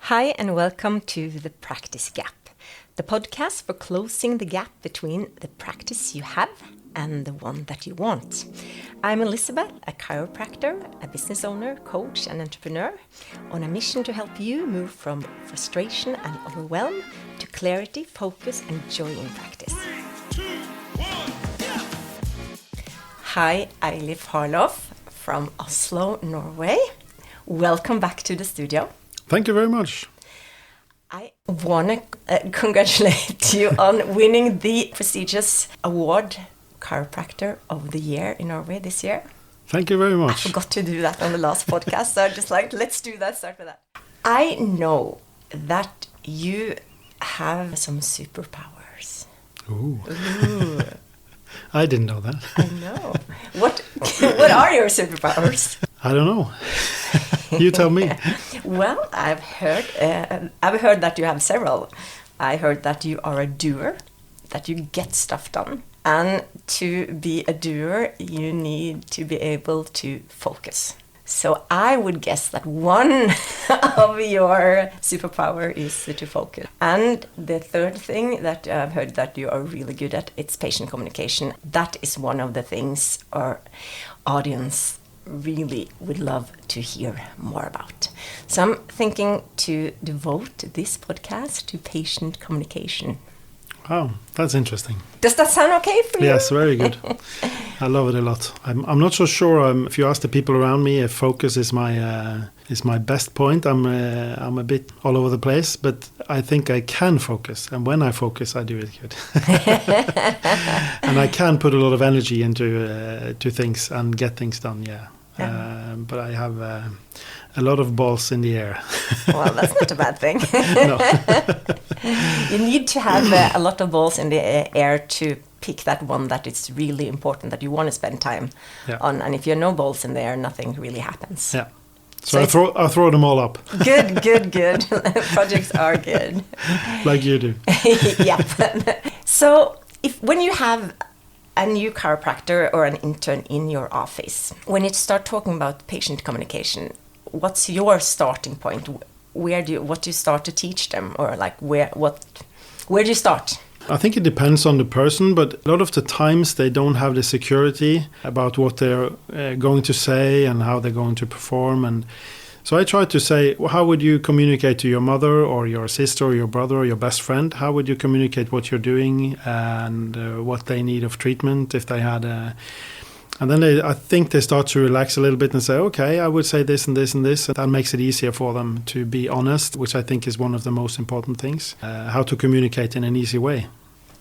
Hi and welcome to The Practice Gap, the podcast for closing the gap between the practice you have and the one that you want. I'm Elizabeth, a chiropractor, a business owner, coach and entrepreneur on a mission to help you move from frustration and overwhelm to clarity, focus and joy in practice. 3, 2, 1, yeah. Hi, Eilif Harloff from Oslo, Norway. Welcome back to the studio. Thank you very much. I want to congratulate you on winning the prestigious award, Chiropractor of the Year in Norway this year. Thank you very much. I forgot to do that on the last podcast, so I'm just like, let's do that, start with that. I know that you have some superpowers. Ooh. I didn't know that. I know. What are your superpowers? I don't know. You tell me. Well, I've heard that you have several. I heard that you are a doer, that you get stuff done. And to be a doer, you need to be able to focus. So I would guess that one of your superpower is to focus. And the third thing that I've heard that you are really good at, it's patient communication. That is one of the things our audience really would love to hear more about. So I'm thinking to devote this podcast to patient communication. Oh, that's interesting. Does that sound okay for you? Yes, very good. I love it a lot. I'm not so sure if you ask the people around me if focus is my best point. I'm a bit all over the place, but I think I can focus, and when I focus, I do it good. And I can put a lot of energy into to things and get things done. Yeah. But I have a lot of balls in the air. Well, that's not a bad thing. No. You need to have a lot of balls in the air to pick that one that is really important, that you want to spend time on. And if you have no balls in the air, nothing really happens. Yeah. So I throw them all up. Good. Projects are good. Like you do. Yep. So when you have a new chiropractor or an intern in your office, when you start talking about patient communication, what's your starting point? What do you start to teach them, or like where do you start? I think it depends on the person, but a lot of the times they don't have the security about what they're going to say and how they're going to perform. And so I try to say, well, how would you communicate to your mother or your sister or your brother or your best friend? How would you communicate what you're doing and what they need of treatment if they had a... And then I think they start to relax a little bit and say, okay, I would say this and this and this. And that makes it easier for them to be honest, which I think is one of the most important things, how to communicate in an easy way.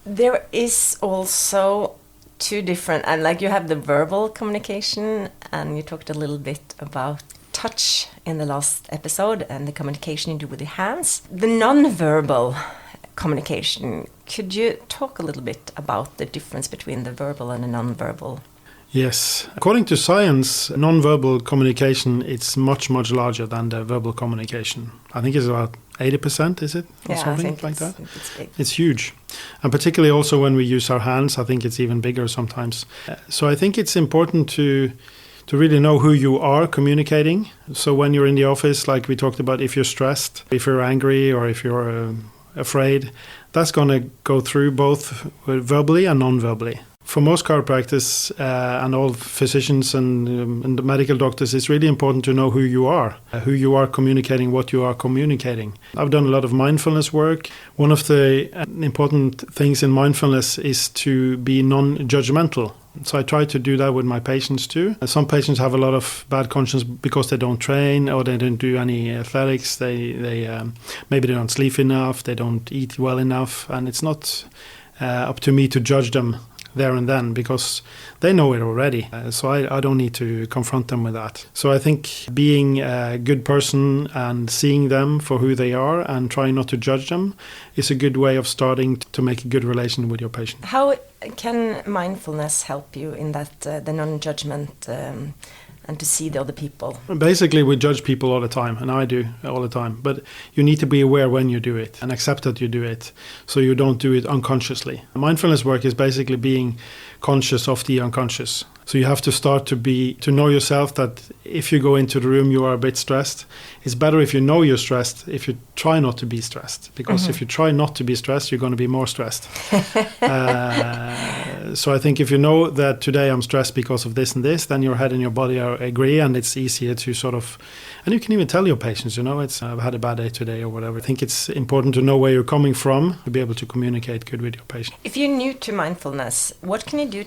There is also two different, and like you have the verbal communication, and you talked a little bit about touch in the last episode and the communication you do with your hands. The non-verbal communication, could you talk a little bit about the difference between the verbal and the non-verbal? Yes. According to science, non-verbal communication is much, much larger than the verbal communication. I think it's about 80%, is it? Or something like that? It's big. It's huge. And particularly also when we use our hands, I think it's even bigger sometimes. So I think it's important to really know who you are communicating. So when you're in the office, like we talked about, if you're stressed, if you're angry, or if you're afraid, that's going to go through both verbally and non-verbally. For most chiropractors and all physicians and the medical doctors, it's really important to know who you are communicating, what you are communicating. I've done a lot of mindfulness work. One of the important things in mindfulness is to be non-judgmental. So I try to do that with my patients too. Some patients have a lot of bad conscience because they don't train or they don't do any athletics. They maybe they don't sleep enough, they don't eat well enough, and it's not up to me to judge them there and then because they know it already. So I don't need to confront them with that. So I think being a good person and seeing them for who they are and trying not to judge them is a good way of starting to make a good relation with your patient. How can mindfulness help you in that, the non-judgment and to see the other people? Basically, we judge people all the time, and I do all the time. But you need to be aware when you do it and accept that you do it so you don't do it unconsciously. Mindfulness work is basically being conscious of the unconscious. So you have to start to know yourself that if you go into the room, you are a bit stressed. It's better if you know you're stressed, if you try not to be stressed. Because if you try not to be stressed, you're going to be more stressed. So I think if you know that today I'm stressed because of this and this, then your head and your body agree, and it's easier to sort of, and you can even tell your patients, I've had a bad day today or whatever. I think it's important to know where you're coming from to be able to communicate good with your patient. If you're new to mindfulness, what can you do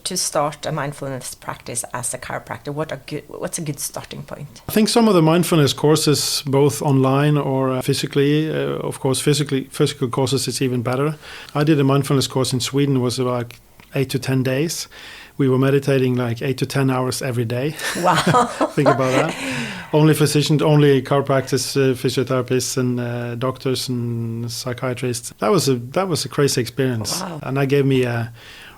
to start a mindfulness practice as a chiropractor? What's a good starting point? I think some of the mindfulness courses, both online or physically, of course, physical courses is even better. I did a mindfulness course in Sweden. It was about 8 to 10 days. We were meditating like 8 to 10 hours every day. Wow. Think about that. Only physicians, only chiropractors, physiotherapists and doctors and psychiatrists. That was a crazy experience. Wow. And that gave me a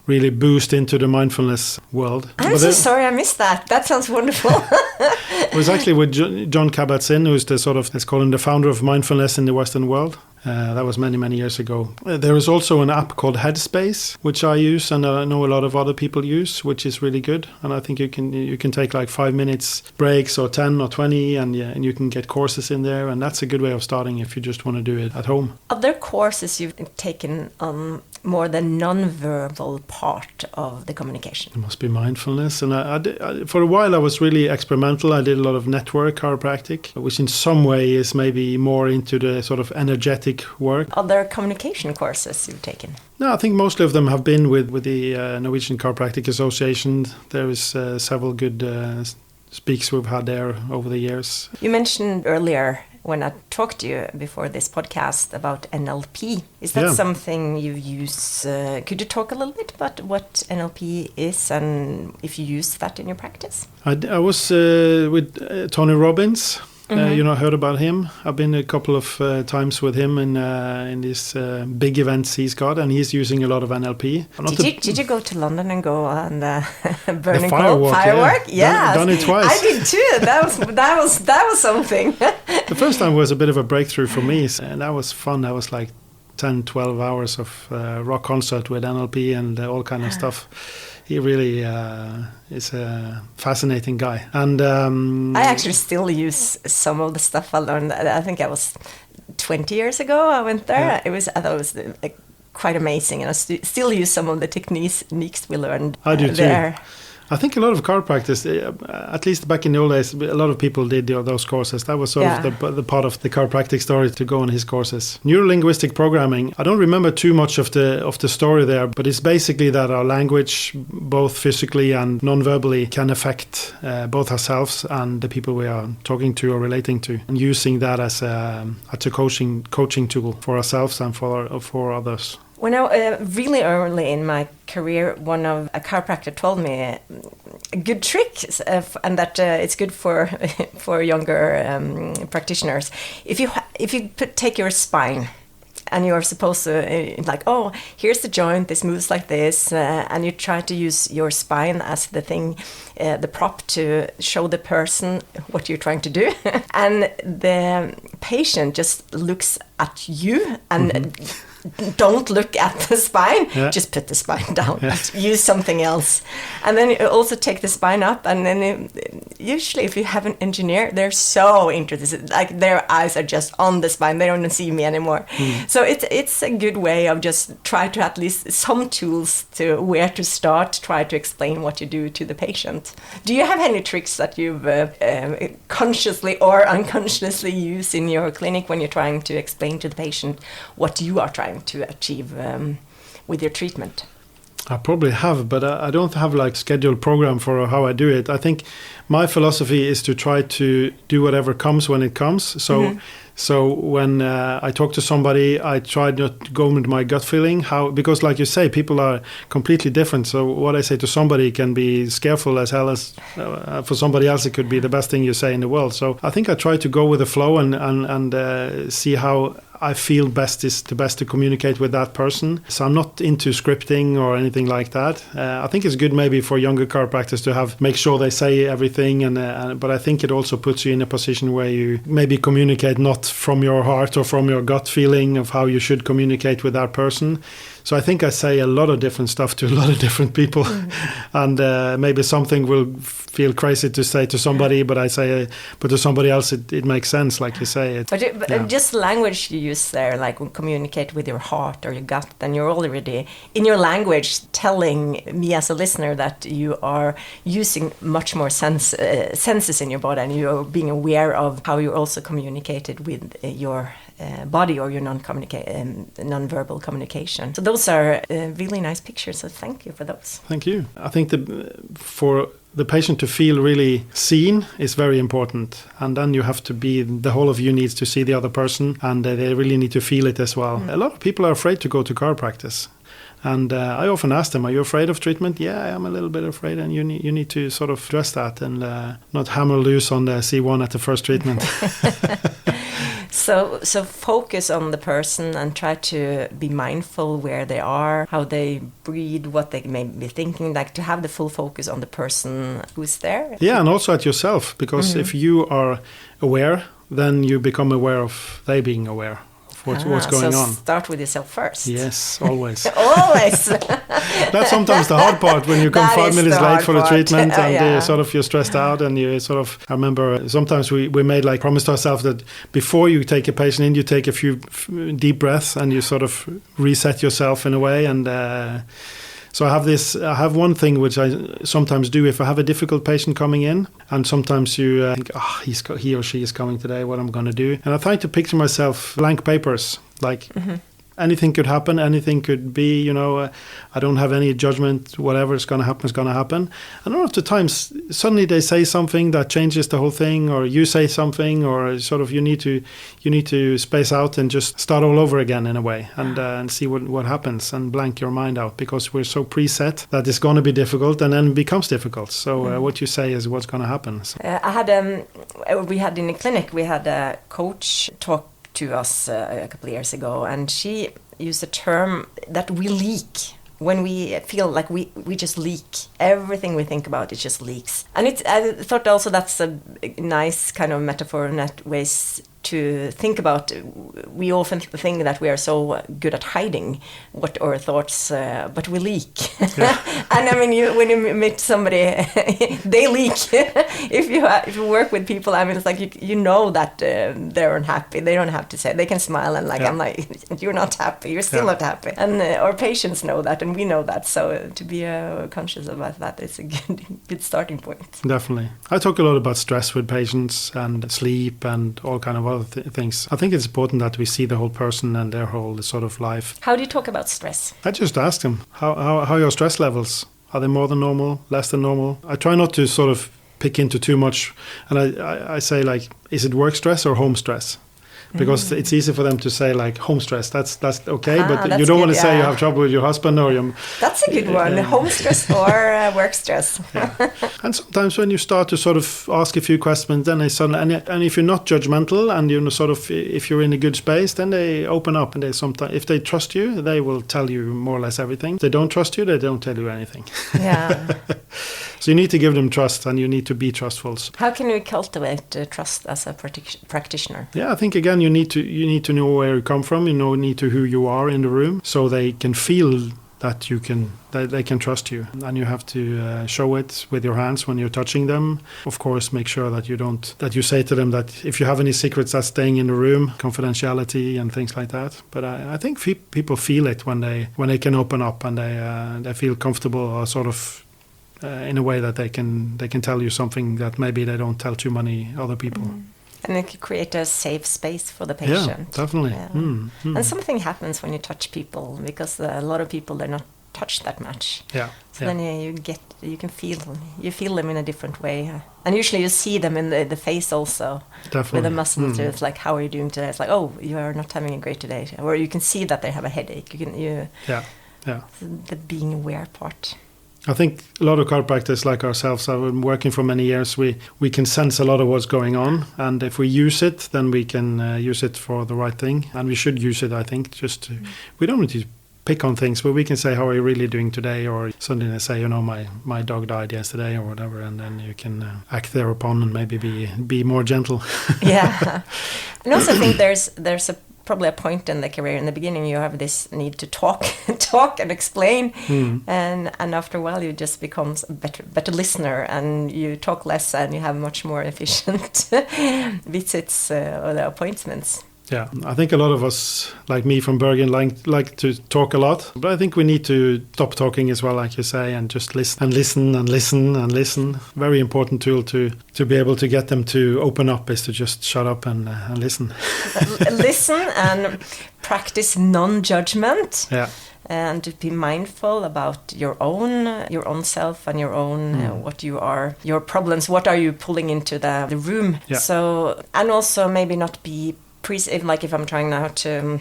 really boost into the mindfulness world. I'm so sorry I missed that. That sounds wonderful. It was actually with Jon Kabat-Zinn, who's the sort of, let's call him the founder of mindfulness in the Western world. That was many, many years ago. There is also an app called Headspace, which I use and I know a lot of other people use, which is really good. And I think you can take like 5 minutes breaks or 10 or 20 and you can get courses in there. And that's a good way of starting if you just want to do it at home. Other courses you've taken on more the non-verbal part of the communication? It must be mindfulness. And I for a while I was really experimental. I did a lot of network chiropractic, which in some way is maybe more into the sort of energetic work. Other communication courses you've taken? No, I think mostly of them have been with the Norwegian Chiropractic Association. There is several good speaks we've had there over the years. You mentioned earlier when I talked to you before this podcast about NLP. Is that something you use? Could you talk a little bit about what NLP is and if you use that in your practice? I was with Tony Robbins. Heard about him. I've been a couple of times with him in these big events he's got, and he's using a lot of NLP. Did you go to London and go on the burning firework? Yeah, done it twice. I did too. That was something. The first time was a bit of a breakthrough for me, and that was fun. That was like 10, 12 hours of rock concert with NLP and all kind of stuff. He really is a fascinating guy. And I actually still use some of the stuff I learned. I think I was 20 years ago I went there. Yeah. I thought it was quite amazing. And I still use some of the techniques we learned I do there. Too. I think a lot of chiropractors, at least back in the old days, a lot of people did those courses. That was sort of the part of the chiropractic story to go on his courses. Neurolinguistic programming, I don't remember too much of the story there, but it's basically that our language, both physically and non-verbally, can affect both ourselves and the people we are talking to or relating to, and using that as a coaching tool for ourselves and for others. When I really early in my career, a chiropractor told me a good trick, and that it's good for younger practitioners. If you take your spine, and you're supposed to here's the joint, this moves like this, and you try to use your spine as the thing, the prop to show the person what you're trying to do, and the patient just looks at you and. Don't look at the spine, just put the spine down, use something else. And then you also take the spine up, and then usually if you have an engineer, they're so interested, like their eyes are just on the spine, they don't see me anymore. So it's a good way of just try to at least some tools to where to start, try to explain what you do to the patient. Do you have any tricks that you've consciously or unconsciously used in your clinic when you're trying to explain to the patient what you are trying to achieve with your treatment? I probably have, but I don't have like scheduled program for how I do it. I think my philosophy is to try to do whatever comes when it comes. So when I talk to somebody, I try not to go with my gut feeling, because like you say, people are completely different. So what I say to somebody can be scareful as hell as for somebody else, it could be the best thing you say in the world. So I think I try to go with the flow and see how I feel is the best to communicate with that person. So I'm not into scripting or anything like that. I think it's good maybe for younger chiropractors to make sure they say everything, but I think it also puts you in a position where you maybe communicate not from your heart or from your gut feeling of how you should communicate with that person. So I think I say a lot of different stuff to a lot of different people, and maybe something will feel crazy to say to somebody, but but to somebody else it makes sense, like you say. But just language you use there, like communicate with your heart or your gut, then you're already in your language telling me as a listener that you are using much more senses in your body, and you're being aware of how you also communicated with your body or your non-verbal communication. So those are really nice pictures, so thank you for those. Thank you. I think for the patient to feel really seen is very important, and then you have to the whole of you needs to see the other person, and they really need to feel it as well. A lot of people are afraid to go to chiropractic. And I often ask them, are you afraid of treatment? Yeah, I'm a little bit afraid, and you need to sort of address that and not hammer loose on the C1 at the first treatment. So focus on the person and try to be mindful where they are, how they breathe, what they may be thinking, like to have the full focus on the person who's there. Yeah, and also at yourself, because if you are aware, then you become aware of they being aware. What's going on. Start with yourself first. Yes, always. Always. That's sometimes the hard part when you come 5 minutes late for the treatment and you're stressed out, and you I remember sometimes we made like promise to ourselves that before you take a patient in, you take a few deep breaths and you sort of reset yourself in a way. And so I have one thing which I sometimes do if I have a difficult patient coming in, and sometimes you think, he or she is coming today, what I'm going to do. And I try to picture myself blank papers, like anything could happen, anything could be, I don't have any judgment, whatever is going to happen is going to happen. And a lot of the times, suddenly they say something that changes the whole thing, or you say something, or sort of you need to space out and just start all over again in a way, and see what happens, and blank your mind out, because we're so preset that it's going to be difficult, and then it becomes difficult. So what you say is what's going to happen. So. We had in the clinic, we had a coach talk to us a couple of years ago, and she used a term that we leak. When we feel like we just leak. Everything we think about, it just leaks. And I thought also that's a nice kind of metaphor, net ways to think about. We often think that we are so good at hiding what our thoughts, but we leak. Yeah. And I mean, when you meet somebody, they leak. If you work with people, I mean, it's like you know that they're unhappy. They don't have to say. They can smile and I'm like, you're not happy. You're still not happy. And our patients know that, and we know that. So to be conscious about that is a good starting point. Definitely. I talk a lot about stress with patients and sleep and all kind of other things. I think it's important that we see the whole person and their whole sort of life. How do you talk about stress? I just ask them, how are your stress levels? Are they more than normal, less than normal? I try not to sort of pick into too much. And I say, like, is it work stress or home stress? Because it's easy for them to say, like, home stress, that's okay, but you don't want to say you have trouble with your husband or your... That's a good one, home stress or work stress. And sometimes when you start to sort of ask a few questions, then they suddenly, and if you're not judgmental and sort of, if you're in a good space, then they open up, and they sometimes, if they trust you, they will tell you more or less everything. If they don't trust you, they don't tell you anything. Yeah. So you need to give them trust, and you need to be trustful. How can we cultivate trust as a practitioner? Yeah, I think again you need to know where you come from. You need to who you are in the room, so they can feel that they can trust you, and you have to show it with your hands when you're touching them. Of course, make sure that you say to them that if you have any secrets, that's staying in the room, confidentiality and things like that. But I think people feel it when they can open up, and they feel comfortable, or sort of. In a way that they can tell you something that maybe they don't tell too many other people. And it could create a safe space for the patient. Yeah, definitely. Yeah. And something happens when you touch people, because a lot of people, they're not touched that much. Yeah. So then you can feel them in a different way. And usually you see them in the face also. Definitely. With the muscles. It's like, how are you doing today? It's like, oh, you are not having a great day. Or you can see that they have a headache. The being aware part. I think a lot of chiropractors like ourselves, I've been working for many years, we can sense a lot of what's going on, and if we use it, then we can use it for the right thing, and we should use it, I think. We don't need to pick on things, but we can say, how are you really doing today? Or suddenly they say, my dog died yesterday or whatever, and then you can act thereupon and maybe be more gentle. Yeah. And also I think there's a probably a point in the career. In the beginning, you have this need to talk and explain, and after a while, you just become a better listener, and you talk less, and you have much more efficient visits or the appointments. Yeah, I think a lot of us, like me from Bergen, like to talk a lot. But I think we need to stop talking as well, like you say, and just listen and listen and listen and listen. Very important tool to be able to get them to open up is to just shut up and listen. Listen and practice non-judgment. Yeah. And to be mindful about your own self and your own your problems. What are you pulling into the room? Yeah. So, and also maybe not be if I'm trying now to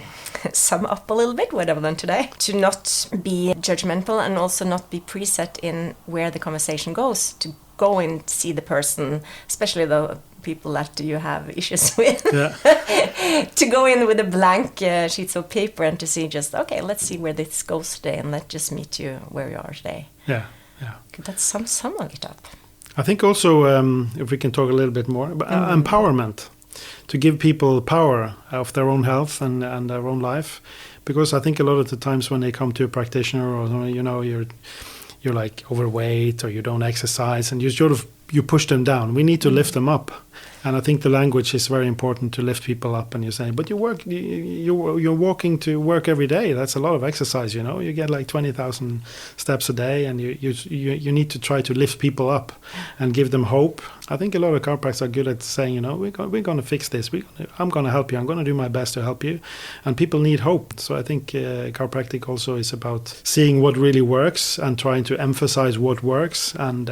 sum up a little bit what I've done today, to not be judgmental and also not be preset in where the conversation goes, to go and see the person, especially the people that you have issues with, to go in with a blank sheets of paper and to see just, okay, let's see where this goes today and let's just meet you where you are today. Yeah, yeah. Could that sum it up? I think also, if we can talk a little bit more, about empowerment. To give people power of their own health and their own life, because I think a lot of the times when they come to a practitioner, or you're like overweight or you don't exercise, and you push them down. We need to lift them up, and I think the language is very important to lift people up. And you say, but you're walking to work every day. That's a lot of exercise. You get like 20,000 steps a day, and you need to try to lift people up and give them hope. I think a lot of chiropractors are good at saying, we're going to fix this. I'm going to help you. I'm going to do my best to help you. And people need hope. So I think chiropractic also is about seeing what really works and trying to emphasize what works and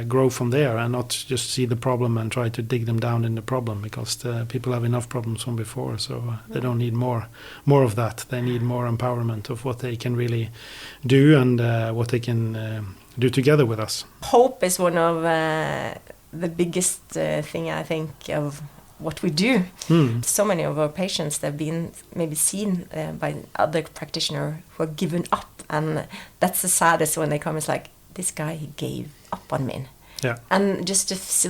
grow from there, and not just see the problem and try to dig them down in the problem, because people have enough problems from before. So they don't need more of that. They need more empowerment of what they can really do and what they can do together with us. Hope is one of the biggest thing, I think, of what we do. So many of our patients, they've been maybe seen by other practitioners who have given up, and that's the saddest when they come. It's like, this guy, he gave up on me. Yeah. And just to see,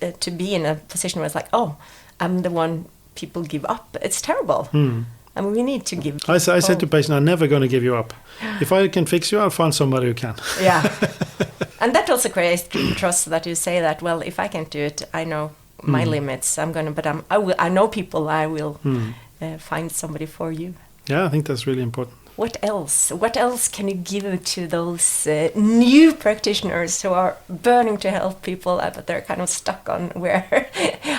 to be in a position where it's like, oh, I'm the one people give up. It's terrible. I mean, we need to give. I said to patients, I'm never going to give you up. If I can fix you, I'll find somebody who can. Yeah. And that also creates trust, that you say that, well, if I can't do it, I know my limits. I know people. I will find somebody for you. Yeah, I think that's really important. What else? What else can you give to those new practitioners who are burning to help people, but they're kind of stuck on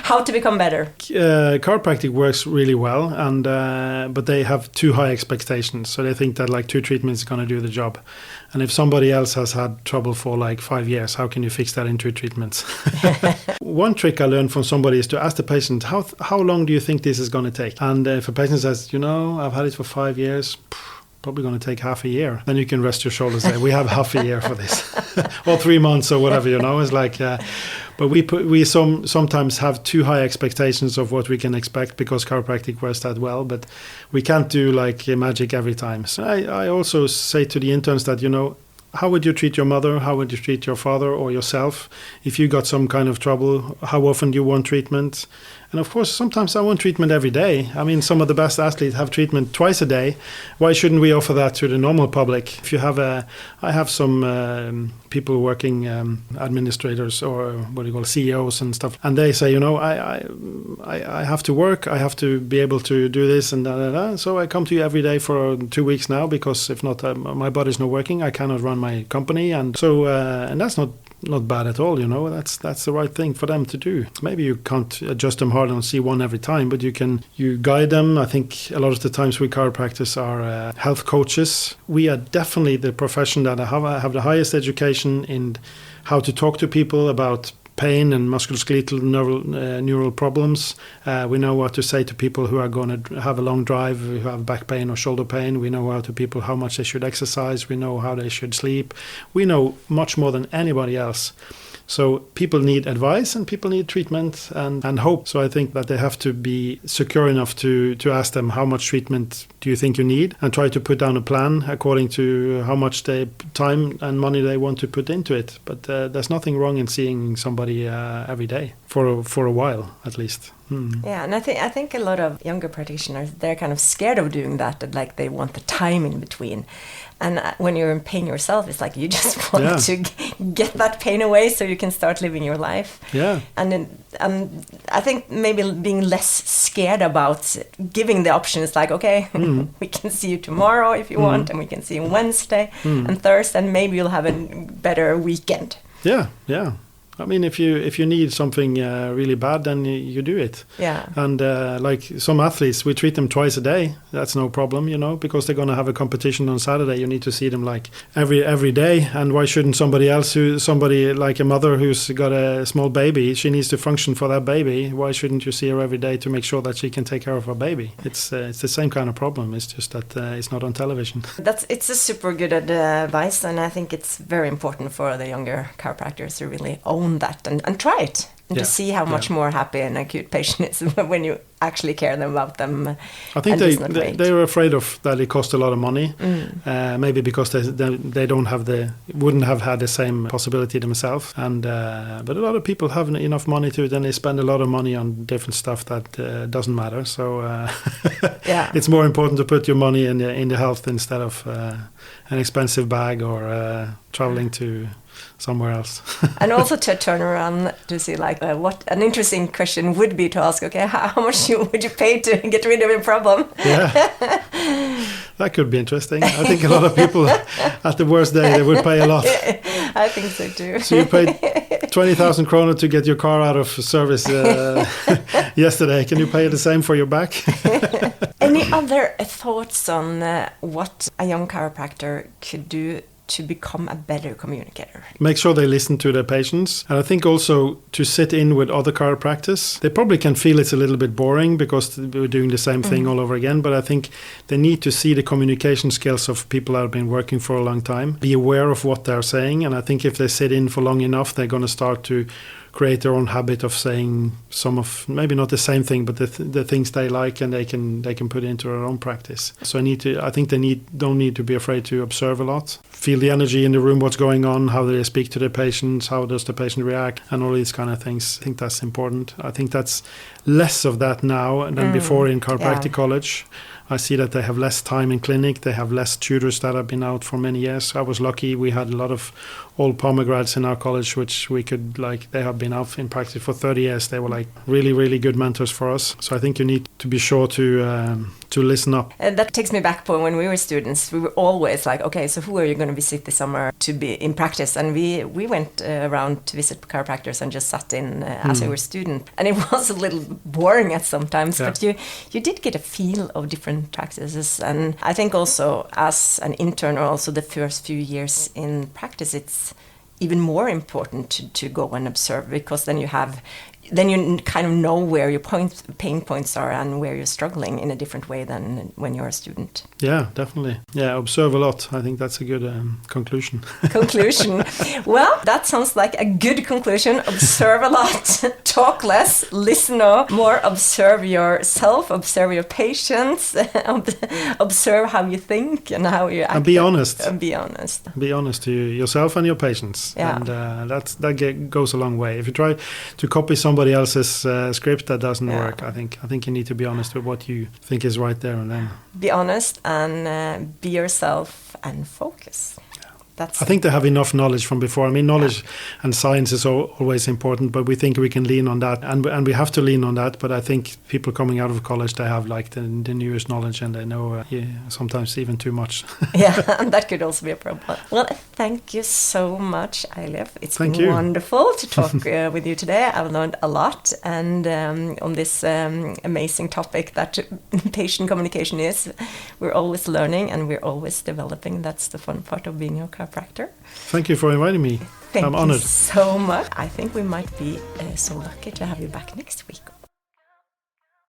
how to become better? Chiropractic works really well, and but they have too high expectations. So they think that like 2 treatments is going to do the job. And if somebody else has had trouble for like 5 years, how can you fix that in 2 treatments? One trick I learned from somebody is to ask the patient, how long do you think this is going to take? And if a patient says, I've had it for 5 years, probably going to take half a year, then you can rest your shoulders there. We have half a year for this, or 3 months or whatever, It's like, but we sometimes have too high expectations of what we can expect because chiropractic works that well, but we can't do like magic every time. So I also say to the interns that, how would you treat your mother? How would you treat your father or yourself? If you got some kind of trouble, how often do you want treatment? And of course, sometimes I want treatment every day. I mean, some of the best athletes have treatment twice a day. Why shouldn't we offer that to the normal public? If you have I have some people working, administrators or what do you call CEOs and stuff, and they say, I have to work, I have to be able to do this and da. So I come to you every day for 2 weeks now, because if not, my body's not working. I cannot run my company, and so and that's not bad at all, that's the right thing for them to do. Maybe you can't adjust them hard and see one every time, but you guide them. I think a lot of the times we chiropractors are health coaches. We are definitely the profession that have the highest education in how to talk to people about pain and musculoskeletal neural problems. We know what to say to people who are going to have a long drive, who have back pain or shoulder pain. We know how much they should exercise. We know how they should sleep. We know much more than anybody else. So people need advice and people need treatment and hope. So I think that they have to be secure enough to ask them, how much treatment do you think you need? And try to put down a plan according to how much time and money they want to put into it. But there's nothing wrong in seeing somebody every day. for a while at least. Yeah, and I think a lot of younger practitioners, they're kind of scared of doing that, like they want the time in between. And when you're in pain yourself, it's like you just want to get that pain away so you can start living your life. Yeah. And I think maybe being less scared about giving the options, like, okay, we can see you tomorrow if you want, and we can see you Wednesday and Thursday, and maybe you'll have a better weekend. Yeah, yeah. I mean, if you need something really bad, then you do it. Yeah. And like some athletes, we treat them twice a day. That's no problem, because they're going to have a competition on Saturday. You need to see them like every day. And why shouldn't somebody like a mother who's got a small baby, she needs to function for that baby. Why shouldn't you see her every day to make sure that she can take care of her baby? It's the same kind of problem. It's just that it's not on television. It's a super good advice, and I think it's very important for the younger chiropractors to really own that and try it and to see how much more happy an acute patient is when you actually care about them. I think they were afraid of that it cost a lot of money, maybe because they wouldn't have had the same possibility themselves. And but a lot of people have enough money to, then they spend a lot of money on different stuff that doesn't matter. So it's more important to put your money in the health instead of an expensive bag or traveling to somewhere else. And also to turn around to see like what an interesting question would be to ask, okay, how much would you pay to get rid of your problem? Yeah, that could be interesting. I think a lot of people at the worst day, they would pay a lot. I think so too. So you paid 20,000 kroner to get your car out of service yesterday. Can you pay the same for your back? Any other thoughts on what a young chiropractor could do to become a better communicator? Make sure they listen to their patients. And I think also to sit in with other chiropractors. They probably can feel it's a little bit boring because we're doing the same thing all over again. But I think they need to see the communication skills of people that have been working for a long time. Be aware of what they're saying. And I think if they sit in for long enough, they're going to start to create their own habit of saying some of, maybe not the same thing, but the things they like, and they can put into their own practice. So I think they don't need to be afraid to observe a lot, feel the energy in the room, what's going on, how do they speak to the patients, how does the patient react, and all these kind of things. I think that's important. I think that's less of that now than before in chiropractic college. I see that they have less time in clinic. They have less tutors that have been out for many years. I was lucky. We had a lot of old pomegranates in our college, which we could, they have been out in practice for 30 years. They were really, really good mentors for us. So I think you need to be sure to listen up. That takes me back to when we were students. We were always like, okay, so who are you going to visit this summer to be in practice? And we went around to visit chiropractors and just sat in as we were students. And it was a little boring at some times, but you did get a feel of different practices. And I think also as an intern, or also the first few years in practice, it's even more important to go and observe, because then you kind of know where your pain points are and where you're struggling in a different way than when you're a student. Yeah, definitely. Yeah, observe a lot. I think that's a good conclusion. Conclusion. Well, that sounds like a good conclusion. Observe a lot, talk less, listen more, observe yourself, observe your patients, observe how you think and how you act. And be honest. Be honest. Be honest to yourself and your patients. Yeah. And that goes a long way. If you try to copy somebody else's script, that doesn't work. I think you need to be honest with what you think is right there and then. Be honest and be yourself and focus. I think they have enough knowledge from before. I mean, knowledge and science is always important, but we think we can lean on that, and we have to lean on that. But I think people coming out of college, they have the newest knowledge, and they know sometimes even too much. Yeah, and that could also be a problem. Well, thank you so much, Eilif. It's been wonderful to talk with you today. I've learned a lot, and on this amazing topic that patient communication is. We're always learning and we're always developing. That's the fun part of being a chiropractor. Thank you for inviting me. I'm honored. Thank you so much. I think we might be so lucky to have you back next week.